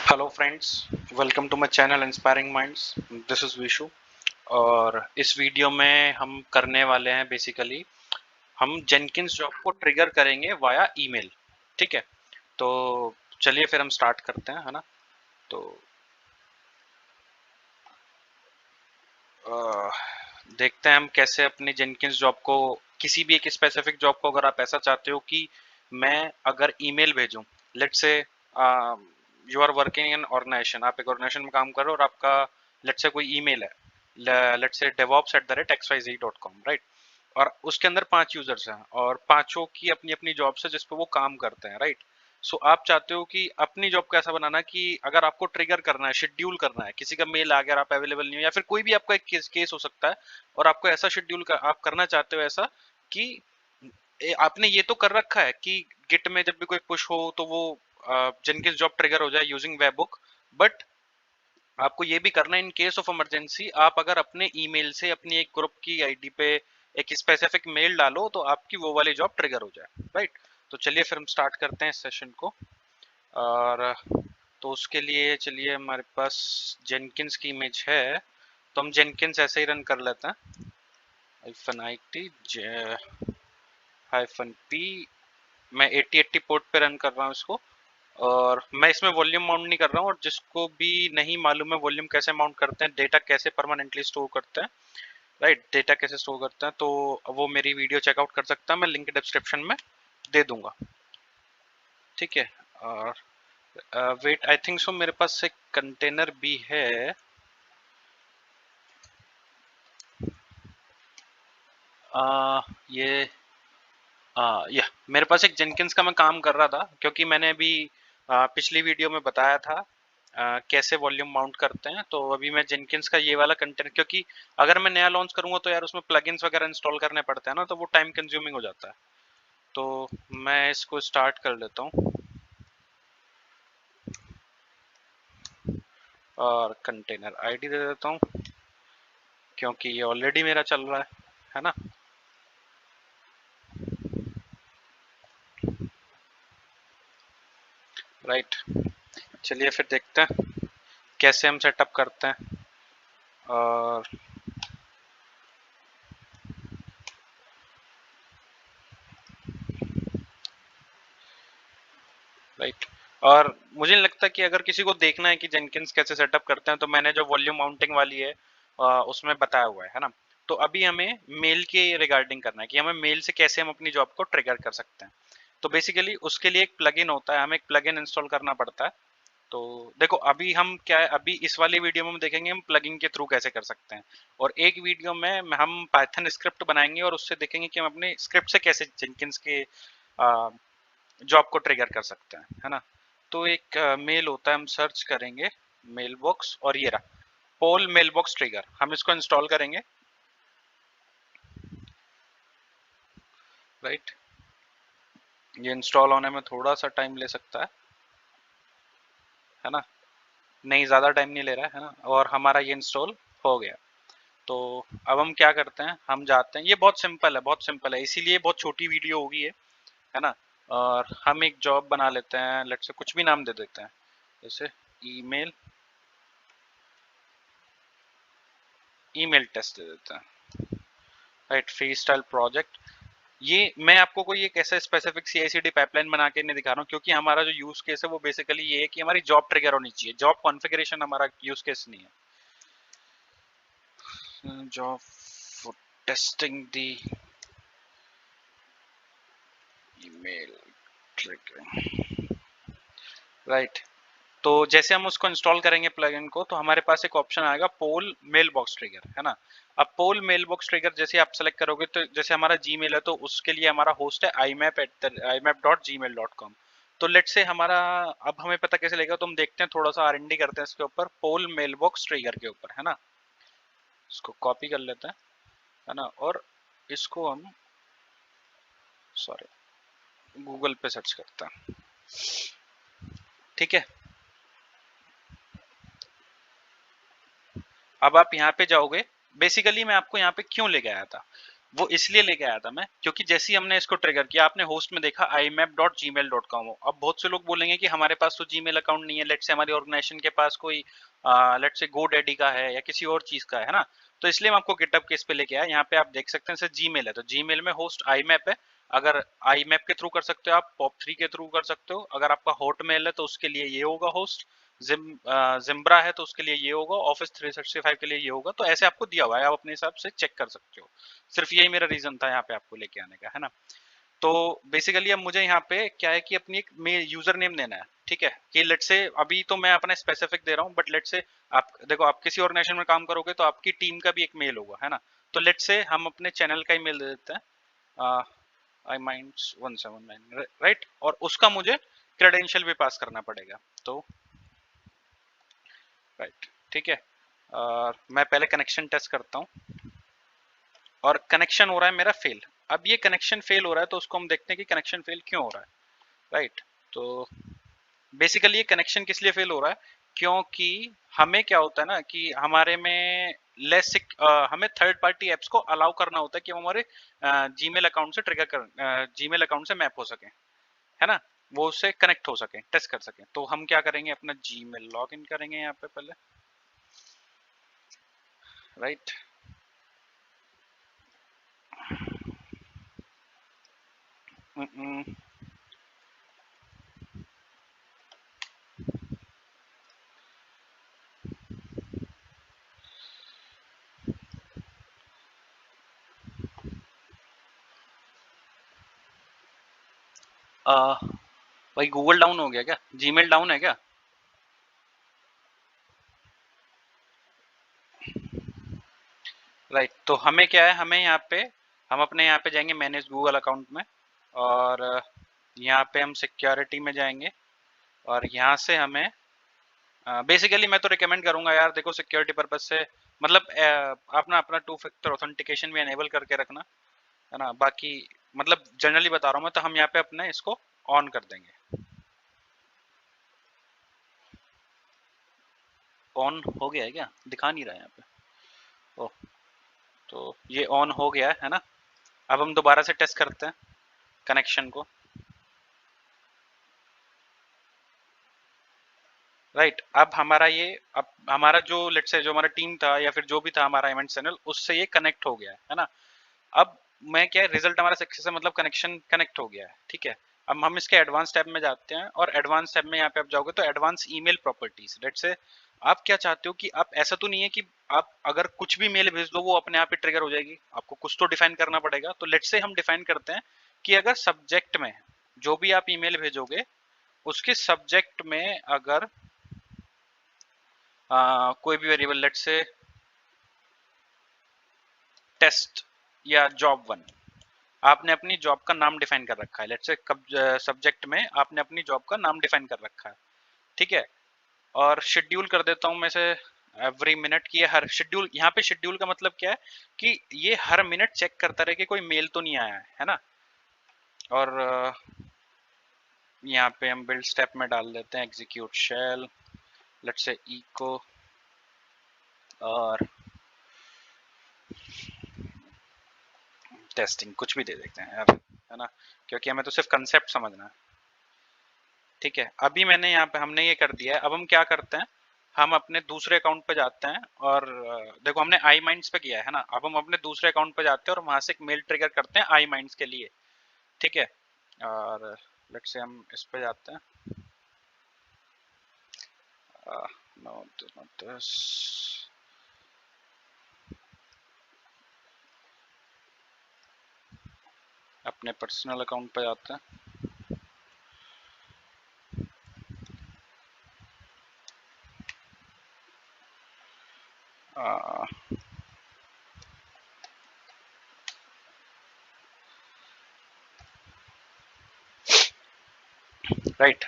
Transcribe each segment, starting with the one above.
Hello friends, welcome to my channel inspiring minds. This is Vishu. और इस video में हम करने वाले हैं बेसिकली हम जेनकिंस जॉब को ट्रिगर करेंगे वाया ईमेल। ठीक है, तो चलिए फिर हम स्टार्ट करते हैं, है ना। तो अह, देखते हैं हम कैसे अपनी जेनकिंस जॉब को, किसी भी एक स्पेसिफिक जॉब को अगर आप ऐसा चाहते हो कि मैं अगर ईमेल भेजूं, let's say you are working in organisation, आप एक ऑर्गेनाइजेशन में काम कर रहे हो और आपका लेट्स से कोई ईमेल है, लेट्स से devops@xyz.com, राइट। और उसके अंदर 5 यूजर्स हैं और पांचों की अपनी अपनी जॉब्स है जिस पे वो काम करते हैं, राइट। सो आप चाहते हो कि अपनी जॉब को ऐसा बनाना कि अगर आपको ट्रिगर करना है, शेड्यूल करना है, किसी का मेल आ गया और आप अवेलेबल नहीं हो, या फिर कोई भी आपका एक केस हो सकता है और आपको ऐसा शेड्यूल आप करना चाहते हो ऐसा कि आपने ये तो कर रखा है कि गिट में जब भी कोई पुश हो तो वो जेनकिंस जॉब ट्रिगर हो जाए यूजिंग वेबबुक। बट आपको ये भी करना है, इन केस ऑफ इमरजेंसी आप अगर अपने ईमेल से अपनी एक ग्रुप की आईडी पे एक स्पेसिफिक मेल डालो तो आपकी वो वाली जॉब ट्रिगर हो जाए, राइट। तो चलिए फिर हम स्टार्ट करते हैं इस सेशन को। और तो उसके लिए चलिए, हमारे पास जेनकिंस की इमेज है तो हम जेनकिंस ऐसे ही रन कर लेते हैं। -IT -P, मैं 8080 पोर्ट पे रन कर रहा हूँ इसको। और मैं इसमें वॉल्यूम माउंट नहीं कर रहा हूँ, और जिसको भी नहीं मालूम है वॉल्यूम कैसे माउंट करते हैं, डेटा कैसे परमानेंटली स्टोर करते हैं, राइट, डेटा कैसे स्टोर करते हैं, तो वो मेरी वीडियो चेकआउट कर सकता है, मैं लिंक डिस्क्रिप्शन में दे दूंगा। ठीक है। और वेट, आई थिंक सो मेरे पास एक कंटेनर भी है। ये या मेरे पास एक जेनकिंस का मैं काम कर रहा था, क्योंकि मैंने अभी पिछली वीडियो में बताया था कैसे वॉल्यूम माउंट करते हैं। तो अभी मैं जेनकिंस का ये वाला कंटेंट, क्योंकि अगर मैं नया लॉन्च करूंगा तो यार उसमें प्लगइन्स वगैरह इंस्टॉल करने पड़ते हैं ना, तो वो टाइम कंज्यूमिंग हो जाता है। तो मैं इसको स्टार्ट कर लेता हूँ और कंटेनर आईडी दे देता हूँ, क्योंकि ये ऑलरेडी मेरा चल रहा है ना। राइट, चलिए फिर देखते हैं कैसे हम सेटअप करते हैं। और राइट, और मुझे नहीं लगता कि अगर किसी को देखना है कि जेनकिंस कैसे सेटअप करते हैं, तो मैंने जो वॉल्यूम माउंटिंग वाली है उसमें बताया हुआ है ना। तो अभी हमें मेल के रिगार्डिंग करना है कि हमें मेल से कैसे हम अपनी जॉब को ट्रिगर कर सकते हैं। तो बेसिकली उसके लिए एक प्लगइन होता है, हमें एक प्लगइन इंस्टॉल करना पड़ता है। तो देखो, अभी हम क्या है, अभी इस वाली वीडियो में हम देखेंगे हम प्लगइन के थ्रू कैसे कर सकते हैं। और एक वीडियो में हम पाइथन स्क्रिप्ट बनाएंगे और उससे देखेंगे कि हम अपने स्क्रिप्ट से कैसे जेनकिंस के जॉब को ट्रिगर कर सकते हैं, है ना। तो एक मेल होता है, हम सर्च करेंगे मेल बॉक्स, और ये रहा पोल मेल बॉक्स ट्रिगर, हम इसको इंस्टॉल करेंगे, राइट। ये इंस्टॉल होने में थोड़ा सा टाइम ले सकता है ना। नहीं, ज़्यादा टाइम नहीं ले रहा है ना, और हमारा ये इंस्टॉल हो गया। तो अब हम क्या करते हैं, हम जाते हैं, ये बहुत सिंपल है, बहुत सिंपल है, इसीलिए बहुत छोटी वीडियो होगी ये, है ना। और हम एक जॉब बना लेते हैं, लेट्स से कुछ भी नाम दे देते हैं, जैसे ईमेल ईमेल टेस्ट दे देते हैं, राइट, फ्री स्टाइल प्रोजेक्ट। ये मैं आपको कोई एक ऐसा स्पेसिफिक CI/CD पाइपलाइन बना के नहीं दिखा रहा हूँ, क्योंकि हमारा जो यूज केस है वो बेसिकली ये है कि हमारी जॉब ट्रिगर होनी चाहिए, जॉब कॉन्फ़िगरेशन हमारा यूज केस नहीं है। Job for testing the email trigger, right. तो जैसे हम उसको इंस्टॉल करेंगे प्लगइन को, तो हमारे पास एक ऑप्शन आएगा पोल मेल बॉक्स ट्रिगर, है ना। अब पोल मेल बॉक्स ट्रिगर जैसे आप सेलेक्ट करोगे, तो जैसे हमारा जीमेल है तो उसके लिए हमारा होस्ट है imap@imap.gmail.com। तो लेट से हमारा, अब हमें पता कैसे लगेगा, तो हम देखते हैं, थोड़ा सा R&D करते हैं इसके ऊपर, पोल मेल बॉक्स ट्रिगर के ऊपर, है ना। इसको कॉपी कर लेते हैं, है ना, और इसको हम, सॉरी, गूगल पे सर्च करते हैं। ठीक है, अब आप यहाँ पे जाओगे। बेसिकली मैं आपको यहाँ पे क्यों लेके आया था, वो इसलिए लेके आया था मैं, क्योंकि जैसे ही हमने इसको ट्रिगर किया, आपने होस्ट में देखा imap.gmail.com, अब बहुत से लोग बोलेंगे कि हमारे पास तो जीमेल अकाउंट नहीं है, लेट्स से हमारी ऑर्गेनाइजेशन के पास कोई लेट्स से GoDaddy का है या किसी और चीज का है ना। तो इसलिए हम आपको गिटहब के इस पे लेके आए। यहाँ पे आप देख सकते हैं जैसे जीमेल है, तो जीमेल में होस्ट imap है। अगर imap के थ्रू कर सकते हो आप, POP3 के थ्रू कर सकते हो। अगर आपका हॉटमेल है तो उसके लिए ये होगा होस्ट, जिम्ब्रा है तो उसके लिए ये होगा, ऑफिस 365 के लिए ये होगा। तो ऐसे आपको दिया हुआ है, आप अपने हिसाब से चेक कर सकते हो। सिर्फ यही मेरा रीजन था यहाँ पे आपको लेके आने का, है ना। तो बेसिकली अब मुझे यहाँ पे क्या है कि अपनी एक मेल यूजर नेम देना है, ठीक है। कि लेट से अभी तो मैं अपना स्पेसिफिक दे रहा हूँ, बट लेट से आप देखो, आप किसी ऑर्गेनाइजेशन में काम करोगे तो आपकी टीम का भी एक मेल होगा, है ना। तो लेट से हम अपने चैनल का ही मेल दे देते हैं, आई माइंड्स 179, राइट। और उसका मुझे क्रेडेंशियल भी पास करना पड़ेगा। तो राइट, ठीक है। और मैं पहले कनेक्शन टेस्ट करता हूँ, और कनेक्शन हो रहा है मेरा फेल। अब ये कनेक्शन फेल हो रहा है तो उसको हम देखते हैं कि कनेक्शन फेल क्यों हो रहा है, राइट। तो बेसिकली ये कनेक्शन किस लिए फेल हो रहा है, क्योंकि हमें क्या होता है ना कि हमारे में हमें थर्ड पार्टी एप्स को अलाउ करना होता है कि वो हमारे जीमेल अकाउंट से ट्रिगर कर जीमेल अकाउंट से मैप हो सके, है ना। वो उससे कनेक्ट हो सके, टेस्ट कर सके। तो हम क्या करेंगे, अपना जीमेल लॉग इन करेंगे यहाँ पे पहले, राइट। भाई गूगल डाउन हो गया क्या, जीमेल डाउन है क्या? राइट, तो हमें क्या है, हमें यहाँ पे हम अपने यहाँ पे जाएंगे मैनेज गूगल अकाउंट में, और यहाँ पे हम सिक्योरिटी में जाएंगे, और यहाँ से हमें बेसिकली मैं तो रिकमेंड करूंगा यार, देखो सिक्योरिटी पर्पज से, मतलब अपना अपना 2 फैक्टर ऑथेंटिकेशन भी एनेबल करके रखना, है ना। बाकी मतलब जनरली बता रहा हूँ मैं, तो हम यहाँ पे अपने इसको ऑन कर देंगे। ऑन हो गया है क्या, दिखा नहीं रहा है यहाँ पे। ओह, तो ये ऑन हो गया है ना। अब हम दोबारा से टेस्ट करते हैं कनेक्शन को, राइट। अब हमारा ये, अब हमारा जो लेट्स से जो हमारा टीम था या फिर जो भी था हमारा इवेंट चैनल, उससे ये कनेक्ट हो गया है ना। अब मैं क्या है, रिजल्ट हमारा सक्सेस है, मतलब कनेक्शन कनेक्ट हो गया है, ठीक है। अब हम इसके एडवांस टैब में जाते हैं, और एडवांस टैब में यहाँ पे आप जाओगे तो advance email properties, let's say आप क्या चाहते हो कि आप, ऐसा तो नहीं है कि आप अगर कुछ भी मेल भेज दो वो अपने आप ही ट्रिगर हो जाएगी, आपको कुछ तो डिफाइन करना पड़ेगा। तो लेट्स से हम डिफाइन करते हैं कि अगर सब्जेक्ट में जो भी आप ईमेल भेजोगे, उसके सब्जेक्ट में अगर कोई भी वेरिएबल, लेट्स से टेस्ट या job1, आपने अपनी जॉब का नाम डिफाइन कर रखा है। लेट्स से कब सब्जेक्ट में आपने अपनी जॉब का नाम डिफाइन कर रखा है, ठीक है। और शेड्यूल कर देता हूँ मैं से एवरी मिनट की, हर शेड्यूल, यहाँ पे शेड्यूल का मतलब क्या है कि ये हर मिनट चेक करता रहे कि कोई मेल तो नहीं आया है ना। और यहाँ पे हम बिल्ड स्टेप में डाल देते हैं execute shell, let's say echo, और टेस्टिंग कुछ भी दे देते हैं यार, है ना, क्योंकि हमें तो सिर्फ कंसेप्ट समझना है, ठीक है। अभी मैंने यहाँ पे, हमने ये कर दिया है। अब हम क्या करते हैं, हम अपने दूसरे अकाउंट पे जाते हैं, और देखो हमने आई माइंड्स पे किया है ना। अब हम अपने दूसरे अकाउंट पे जाते हैं और वहां से एक मेल ट्रिगर करते हैं आई माइंड्स के लिए, ठीक है। और लेट्स से हम इस पे जाते हैं, नो नॉट दिस, अपने पर्सनल अकाउंट पे जाते हैं। राइट,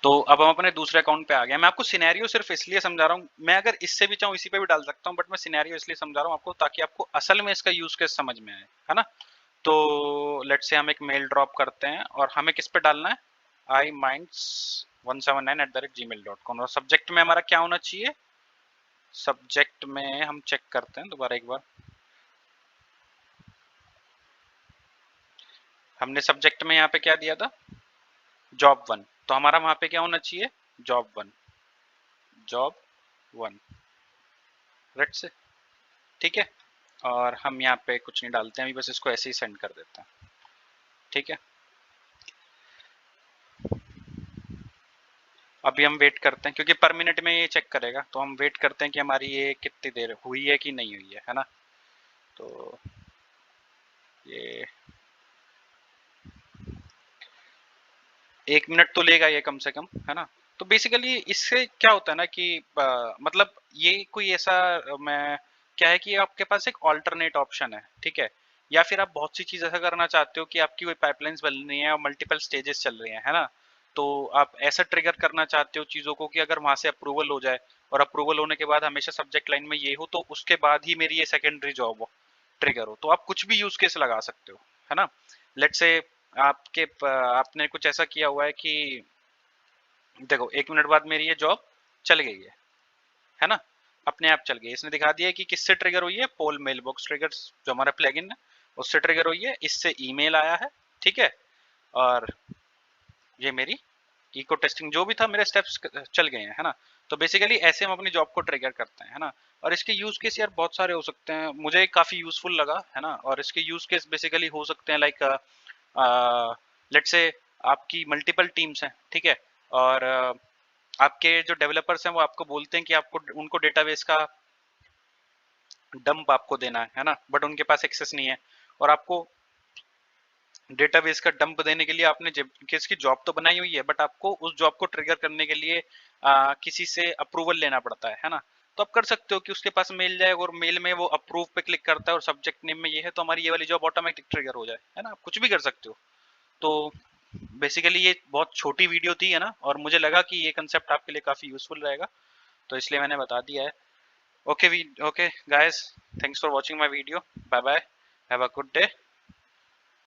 तो अब हम अपने दूसरे अकाउंट पे आ गए। मैं आपको सिनेरियो सिर्फ इसलिए समझा रहा हूँ, मैं अगर इससे भी चाहूँ इसी पे भी डाल सकता हूँ, बट मैं सिनेरियो इसलिए समझा रहा हूँ आपको, ताकि आपको असल में इसका यूज केस समझ में आए, है ना। तो लेट्स से हम एक मेल ड्रॉप करते हैं, और हमें किस पे डालना है, आई माइंड्स 179@gmail.com, और सब्जेक्ट में हमारा क्या होना चाहिए, सब्जेक्ट में हम चेक करते हैं दोबारा एक बार, हमने सब्जेक्ट में यहाँ पे क्या दिया था, जॉब 1, तो हमारा वहां पे क्या होना चाहिए, जॉब 1, जॉब 1, राइट से, ठीक है। और हम यहाँ पे कुछ नहीं डालते हैं अभी, बस इसको ऐसे ही सेंड कर देते हैं, ठीक है। अभी हम वेट करते हैं क्योंकि पर मिनट में ये चेक करेगा, तो हम वेट करते हैं कि हमारी ये कितनी देर हुई है कि नहीं हुई है ना। तो ये 1 मिनट तो लेगा ये कम से कम, है ना। तो बेसिकली इससे क्या होता है ना कि मतलब ये कोई ऐसा मैं क्या है कि आपके पास एक ऑल्टरनेट ऑप्शन है, ठीक है। या फिर आप बहुत सी चीज ऐसा करना चाहते हो कि आपकी कोई पाइपलाइंस बन रही है और मल्टीपल स्टेजेस चल रही है ना। तो आप ऐसा ट्रिगर करना चाहते हो चीजों को कि अगर वहां से अप्रूवल हो जाए, और अप्रूवल होने के बाद हमेशा सब्जेक्ट लाइन में ये हो, तो उसके बाद ही मेरी ये सेकेंडरी जॉब हो, ट्रिगर हो, तो आप कुछ भी यूज केस लगा सकते हो, है ना। लेट्स से आपने कुछ ऐसा किया हुआ है कि देखो 1 मिनट बाद मेरी ये जॉब चल गई है ना, अपने आप चल गई। इसने दिखा दिया है कि किससे ट्रिगर हुई है, पोल मेल बॉक्स ट्रिगर जो हमारा प्लगइन है उससे ट्रिगर हुई है, इससे ईमेल आया है, ठीक है। और ये मेरी इको टेस्टिंग जो भी था मेरे स्टेप्स चल गए हैं, है ना। तो बेसिकली ऐसे हम अपनी जॉब को ट्रिगर करते हैं, है ना। और इसके यूज केस यार बहुत सारे हो सकते हैं, मुझे काफी यूजफुल लगा, है ना। और इसके यूज केस बेसिकली हो सकते हैं लाइक लेट्स से आपकी मल्टीपल टीम्स हैं, ठीक है। और आपके जो डेवलपर्स हैं वो आपको बोलते हैं कि आपको उनको डेटाबेस का डंप आपको देना है ना, बट उनके पास एक्सेस नहीं है। और आपको डेटाबेस का डंप देने के लिए आपने किसकी जॉब तो बनाई हुई है, बट आपको उस जॉब को ट्रिगर करने के लिए किसी से अप्रूवल लेना पड़ता है ना। तो आप कर सकते हो कि उसके पास मेल जाए और मेल में वो अप्रूव पे क्लिक करता है और सब्जेक्ट नेम में ये है, तो हमारी ये वाली जॉब ऑटोमेटिक ट्रिगर हो जाए, है ना। आप कुछ भी कर सकते हो। तो बेसिकली ये बहुत छोटी वीडियो थी, है ना, और मुझे लगा कि ये कंसेप्ट आपके लिए काफी यूजफुल रहेगा, तो इसलिए मैंने बता दिया है। Okay, okay guys, thanks for watching my video, bye bye, have a good day.